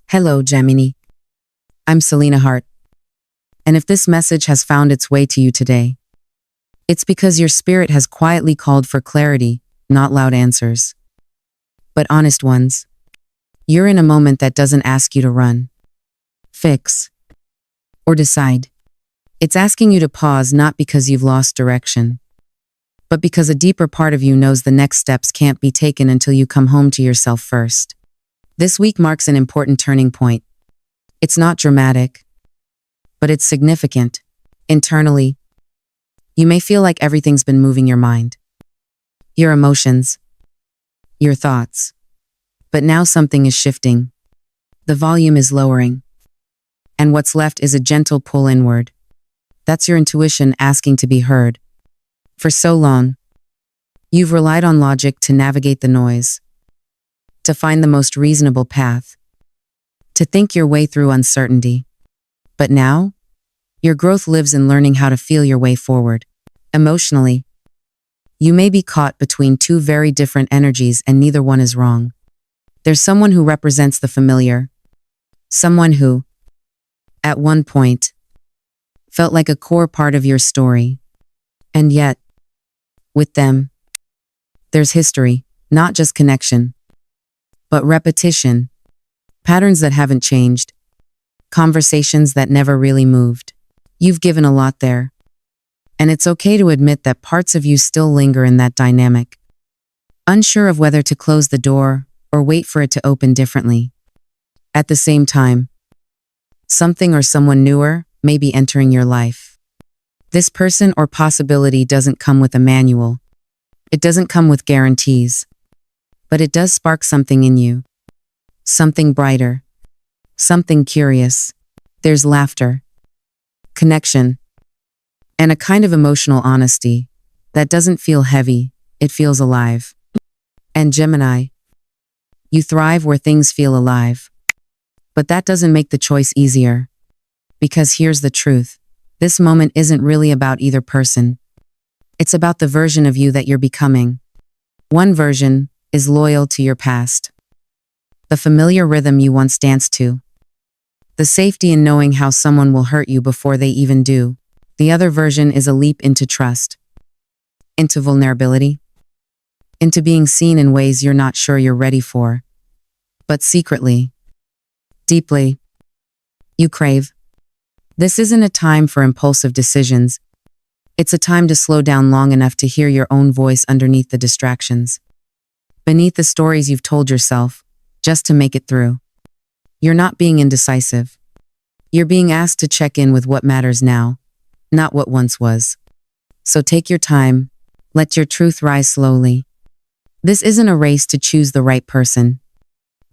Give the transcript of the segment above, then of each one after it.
Hello, Gemini. I'm Selena Hart. And if this message has found its way to you today, it's because your spirit has quietly called for clarity, not loud answers, but honest ones. You're in a moment that doesn't ask you to run, fix, or decide. It's asking you to pause not because you've lost direction, but because a deeper part of you knows the next steps can't be taken until you come home to yourself first. This week marks an important turning point. It's not dramatic, but it's significant. Internally, you may feel like everything's been moving your mind, your emotions, your thoughts. But now something is shifting. The volume is lowering, and what's left is a gentle pull inward. That's your intuition asking to be heard. For so long, you've relied on logic to navigate the noise, to find the most reasonable path, to think your way through uncertainty. But now, your growth lives in learning how to feel your way forward. Emotionally, you may be caught between two very different energies and neither one is wrong. There's someone who represents the familiar, someone who, at one point, felt like a core part of your story. And yet, with them, there's history, not just connection, but repetition, patterns that haven't changed, conversations that never really moved. You've given a lot there, and it's okay to admit that parts of you still linger in that dynamic, unsure of whether to close the door or wait for it to open differently. At the same time, something or someone newer may be entering your life. This person or possibility doesn't come with a manual. It doesn't come with guarantees. But it does spark something in you. Something brighter. Something curious. There's laughter, connection, and a kind of emotional honesty that doesn't feel heavy, it feels alive. And Gemini, you thrive where things feel alive. But that doesn't make the choice easier. Because here's the truth. This moment isn't really about either person. It's about the version of you that you're becoming. One version is loyal to your past, the familiar rhythm you once danced to, the safety in knowing how someone will hurt you before they even do. The other version is a leap into trust, into vulnerability, into being seen in ways you're not sure you're ready for, but secretly, deeply, you crave. This isn't a time for impulsive decisions. It's a time to slow down long enough to hear your own voice underneath the distractions, beneath the stories you've told yourself, just to make it through. You're not being indecisive. You're being asked to check in with what matters now, not what once was. So take your time, let your truth rise slowly. This isn't a race to choose the right person.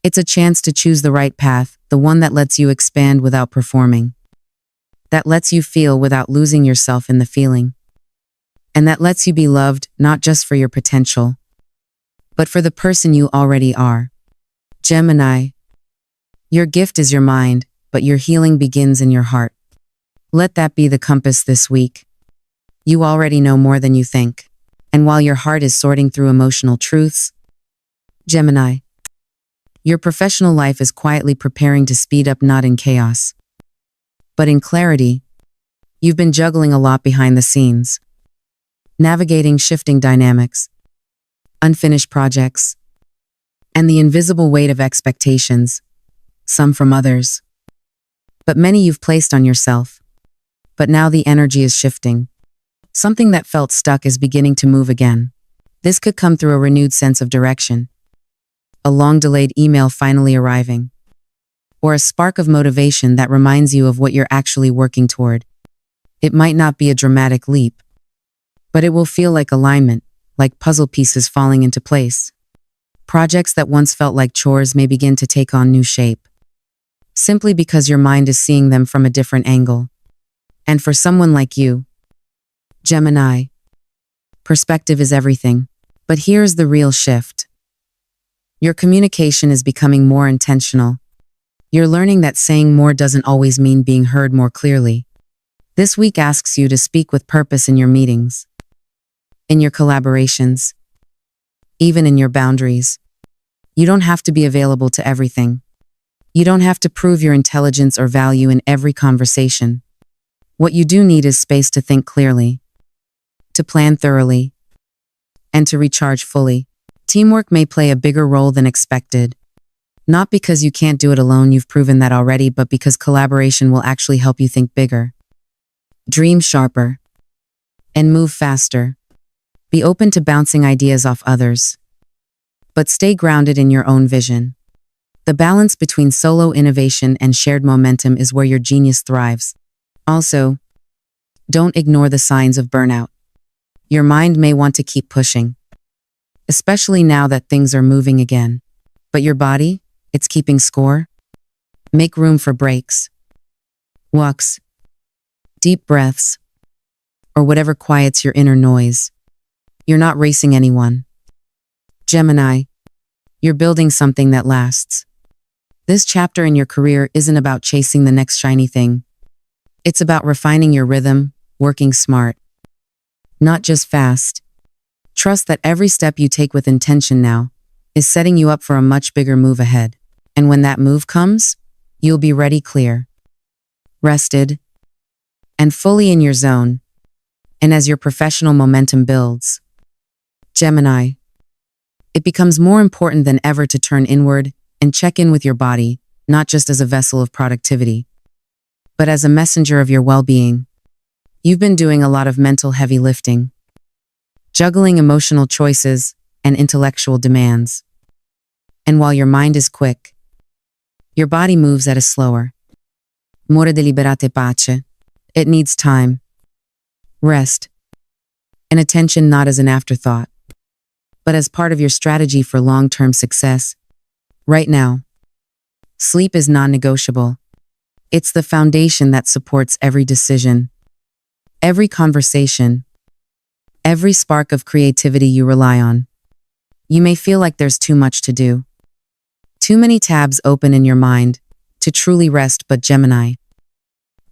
It's a chance to choose the right path, the one that lets you expand without performing, that lets you feel without losing yourself in the feeling, and that lets you be loved not just for your potential, but for the person you already are. Gemini, your gift is your mind, but your healing begins in your heart. Let that be the compass this week. You already know more than you think. And while your heart is sorting through emotional truths, Gemini, your professional life is quietly preparing to speed up, not in chaos, but in clarity. You've been juggling a lot behind the scenes, navigating shifting dynamics, unfinished projects, and the invisible weight of expectations, some from others, but many you've placed on yourself. But now the energy is shifting. Something that felt stuck is beginning to move again. This could come through a renewed sense of direction, a long-delayed email finally arriving, or a spark of motivation that reminds you of what you're actually working toward. It might not be a dramatic leap, but it will feel like alignment, like puzzle pieces falling into place. Projects that once felt like chores may begin to take on new shape, simply because your mind is seeing them from a different angle. And for someone like you, Gemini, perspective is everything. But here's the real shift. Your communication is becoming more intentional. You're learning that saying more doesn't always mean being heard more clearly. This week asks you to speak with purpose in your meetings, in your collaborations, even in your boundaries. You don't have to be available to everything. You don't have to prove your intelligence or value in every conversation. What you do need is space to think clearly, to plan thoroughly, and to recharge fully. Teamwork may play a bigger role than expected. Not because you can't do it alone, you've proven that already, but because collaboration will actually help you think bigger. Dream sharper. And move faster. Be open to bouncing ideas off others. But stay grounded in your own vision. The balance between solo innovation and shared momentum is where your genius thrives. Also, don't ignore the signs of burnout. Your mind may want to keep pushing, especially now that things are moving again. But your body, it's keeping score. Make room for breaks, walks, deep breaths, or whatever quiets your inner noise. You're not racing anyone. Gemini, you're building something that lasts. This chapter in your career isn't about chasing the next shiny thing. It's about refining your rhythm, working smart, not just fast. Trust that every step you take with intention now is setting you up for a much bigger move ahead. And when that move comes, you'll be ready, clear, rested, and fully in your zone. And as your professional momentum builds, Gemini, it becomes more important than ever to turn inward and check in with your body, not just as a vessel of productivity, but as a messenger of your well-being. You've been doing a lot of mental heavy lifting, juggling emotional choices and intellectual demands. And while your mind is quick, your body moves at a slower, more deliberate pace. It needs time, rest, and attention, not as an afterthought, but as part of your strategy for long-term success. Right now, sleep is non-negotiable. It's the foundation that supports every decision, every conversation, every spark of creativity you rely on. You may feel like there's too much to do, too many tabs open in your mind to truly rest, but Gemini,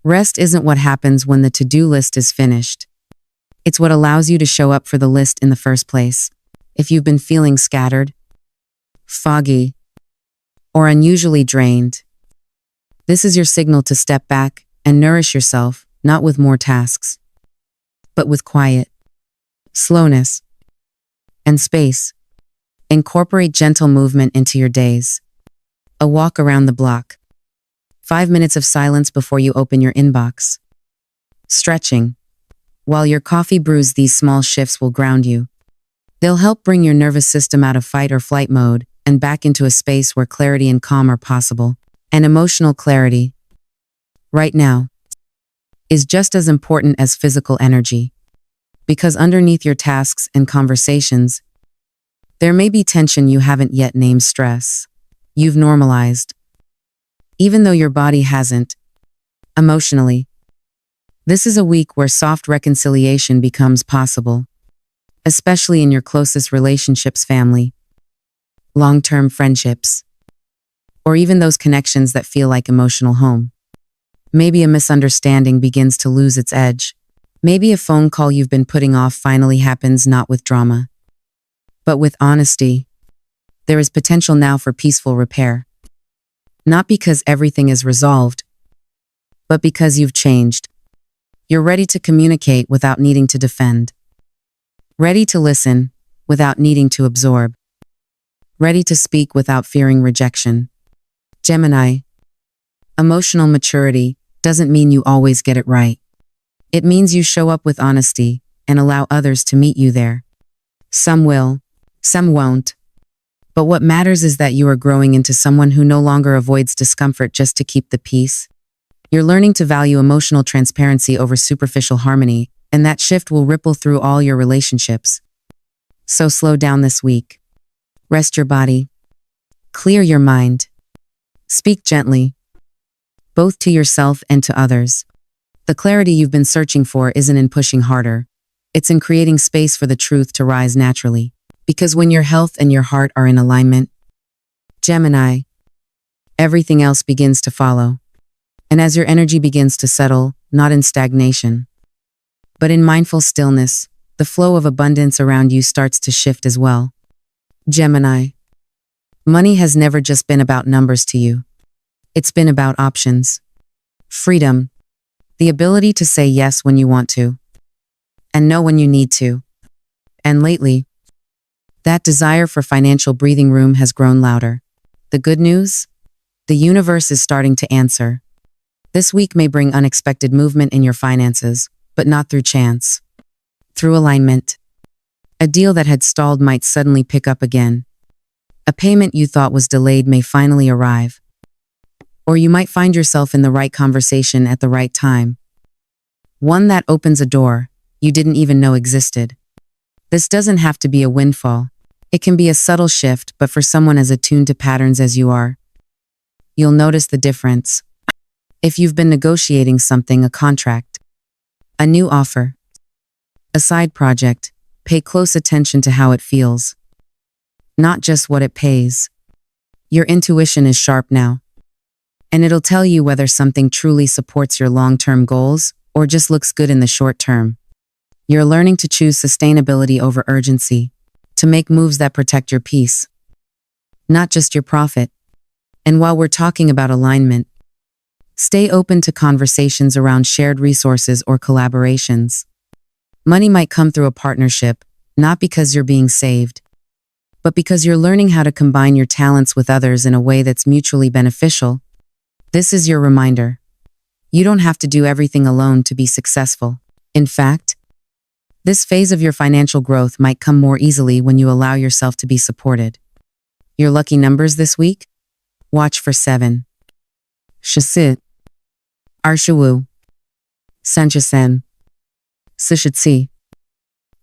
rest isn't what happens when the to-do list is finished. It's what allows you to show up for the list in the first place. If you've been feeling scattered, foggy, or unusually drained, this is your signal to step back and nourish yourself, not with more tasks, but with quiet, slowness, and space. Incorporate gentle movement into your days. A walk around the block. 5 minutes of silence before you open your inbox. Stretching. While your coffee brews, these small shifts will ground you. They'll help bring your nervous system out of fight or flight mode and back into a space where clarity and calm are possible. And emotional clarity, right now, is just as important as physical energy. Because underneath your tasks and conversations, there may be tension you haven't yet named, stress you've normalized, even though your body hasn't. Emotionally, this is a week where soft reconciliation becomes possible, especially in your closest relationships, family, long-term friendships, or even those connections that feel like emotional home. Maybe a misunderstanding begins to lose its edge. Maybe a phone call you've been putting off finally happens, not with drama, but with honesty. There is potential now for peaceful repair. Not because everything is resolved, but because you've changed. You're ready to communicate without needing to defend. Ready to listen without needing to absorb. Ready to speak without fearing rejection. Gemini, emotional maturity doesn't mean you always get it right. It means you show up with honesty and allow others to meet you there. Some will, some won't. But what matters is that you are growing into someone who no longer avoids discomfort just to keep the peace. You're learning to value emotional transparency over superficial harmony, and that shift will ripple through all your relationships. So slow down this week. Rest your body. Clear your mind. Speak gently, both to yourself and to others. The clarity you've been searching for isn't in pushing harder. It's in creating space for the truth to rise naturally. Because when your health and your heart are in alignment, Gemini, everything else begins to follow. And as your energy begins to settle, not in stagnation, but in mindful stillness, the flow of abundance around you starts to shift as well. Gemini, money has never just been about numbers to you. It's been about options, freedom, the ability to say yes when you want to, and no when you need to. And lately, that desire for financial breathing room has grown louder. The good news? The universe is starting to answer. This week may bring unexpected movement in your finances, but not through chance. Through alignment. A deal that had stalled might suddenly pick up again. A payment you thought was delayed may finally arrive. Or you might find yourself in the right conversation at the right time. One that opens a door you didn't even know existed. This doesn't have to be a windfall. It can be a subtle shift, but for someone as attuned to patterns as you are, you'll notice the difference. If you've been negotiating something, a contract, a new offer, a side project, pay close attention to how it feels, not just what it pays. Your intuition is sharp now, and it'll tell you whether something truly supports your long-term goals or just looks good in the short term. You're learning to choose sustainability over urgency, to make moves that protect your peace, not just your profit. And while we're talking about alignment, stay open to conversations around shared resources or collaborations. Money might come through a partnership, not because you're being saved, but because you're learning how to combine your talents with others in a way that's mutually beneficial. This is your reminder. You don't have to do everything alone to be successful. In fact, this phase of your financial growth might come more easily when you allow yourself to be supported. Your lucky numbers this week? Watch for 7. Shasit, Arshawu, Sanchasen, Sishitsi,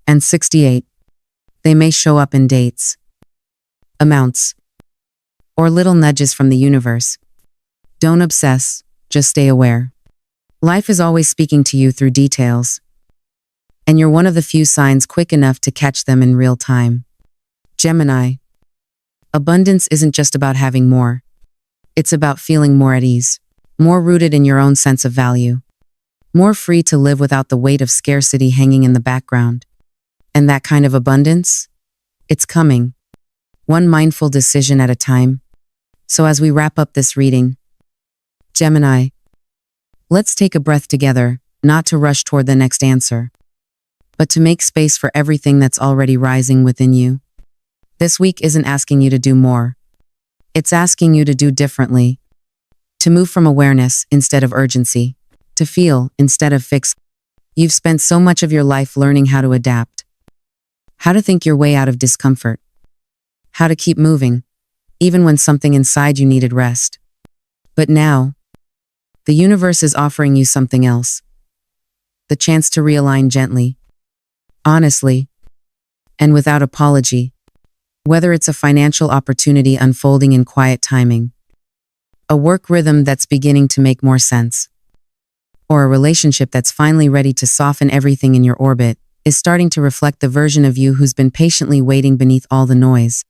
and 68. They may show up in dates, amounts, or little nudges from the universe. Don't obsess, just stay aware. Life is always speaking to you through details, and you're one of the few signs quick enough to catch them in real time. Gemini, abundance isn't just about having more. It's about feeling more at ease, more rooted in your own sense of value, more free to live without the weight of scarcity hanging in the background. And that kind of abundance? It's coming, one mindful decision at a time. So as we wrap up this reading, Gemini, let's take a breath together, not to rush toward the next answer, but to make space for everything that's already rising within you. This week isn't asking you to do more. It's asking you to do differently, to move from awareness instead of urgency, to feel instead of fix. You've spent so much of your life learning how to adapt, how to think your way out of discomfort, how to keep moving, even when something inside you needed rest. But now, the universe is offering you something else. The chance to realign gently, honestly, and without apology. Whether it's a financial opportunity unfolding in quiet timing, a work rhythm that's beginning to make more sense, or a relationship that's finally ready to soften everything in your orbit, is starting to reflect the version of you who's been patiently waiting beneath all the noise.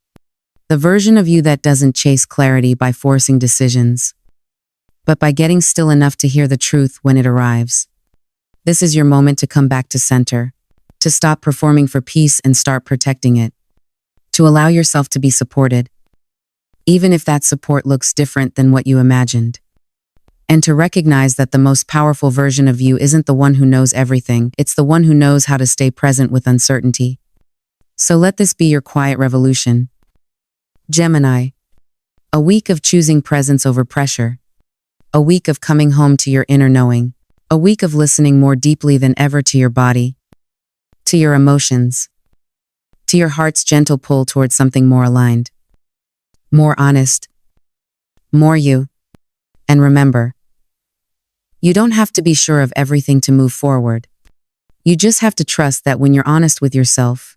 The version of you that doesn't chase clarity by forcing decisions, but by getting still enough to hear the truth when it arrives. This is your moment to come back to center, to stop performing for peace and start protecting it, to allow yourself to be supported, even if that support looks different than what you imagined. And to recognize that the most powerful version of you isn't the one who knows everything, it's the one who knows how to stay present with uncertainty. So let this be your quiet revolution. Gemini, a week of choosing presence over pressure, a week of coming home to your inner knowing, a week of listening more deeply than ever to your body, to your emotions, to your heart's gentle pull towards something more aligned, more honest, more you. And remember, you don't have to be sure of everything to move forward. You just have to trust that when you're honest with yourself,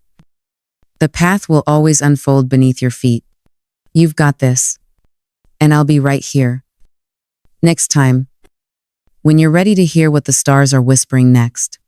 the path will always unfold beneath your feet. You've got this. And I'll be right here next time, when you're ready to hear what the stars are whispering next.